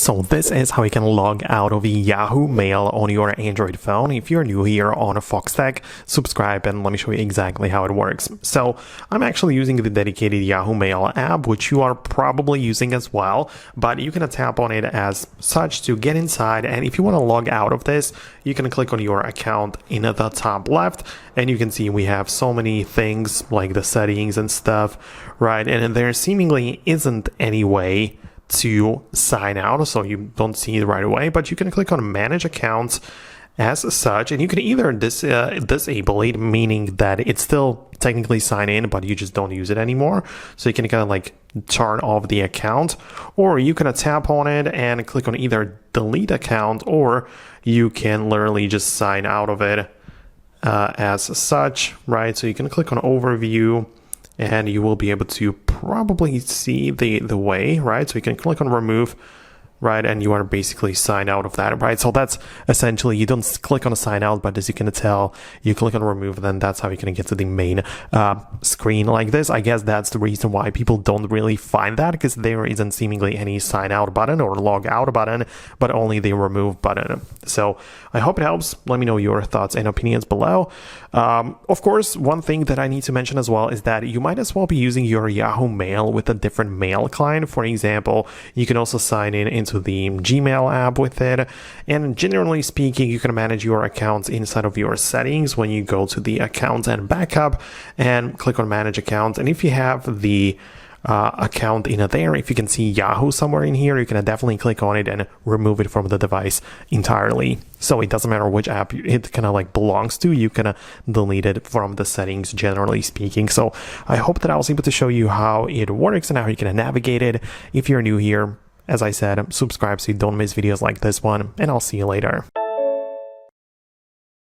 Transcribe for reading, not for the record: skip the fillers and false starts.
So this is how you can log out of Yahoo Mail on your Android phone. If you're new here on Foxtecc, subscribe and let me show you exactly how it works. So I'm actually using the dedicated Yahoo Mail app, which you are probably using as well, but you can tap on it as such to get inside. And if you want to log out of this, you can click on your account in the top left, and you can see we have so many things like the settings and stuff, right? And there seemingly isn't any way to sign out, so you don't see it right away, but you can click on manage accounts as such, and you can either disable it, meaning that it's still technically sign in but you just don't use it anymore, so you can kind of like turn off the account, or you can tap on it and click on either delete account, or you can literally just sign out of it as such, right? So you can click on overview and you will be able to probably see the way, right? So you can click on remove, right? And you are basically signed out of that, right? So that's essentially, you don't click on a sign out, but as you can tell, you click on remove, then that's how you can get to the main screen like this. I guess that's the reason why people don't really find that, because there isn't seemingly any sign out button or log out button, but only the remove button. So I hope it helps. Let me know your thoughts and opinions below. Of course, one thing that I need to mention as well is that you might as well be using your Yahoo Mail with a different mail client. For example, you can also sign into the Gmail app with it, and generally speaking, you can manage your accounts inside of your settings when you go to the account and backup and click on manage accounts. And if you have the account in there, if you can see Yahoo somewhere in here, you can definitely click on it and remove it from the device entirely. So it doesn't matter which app it kind of like belongs to, you can delete it from the settings, generally speaking. So I hope that I was able to show you how it works and how you can navigate it. If you're new here, as I said, subscribe so you don't miss videos like this one, and I'll see you later.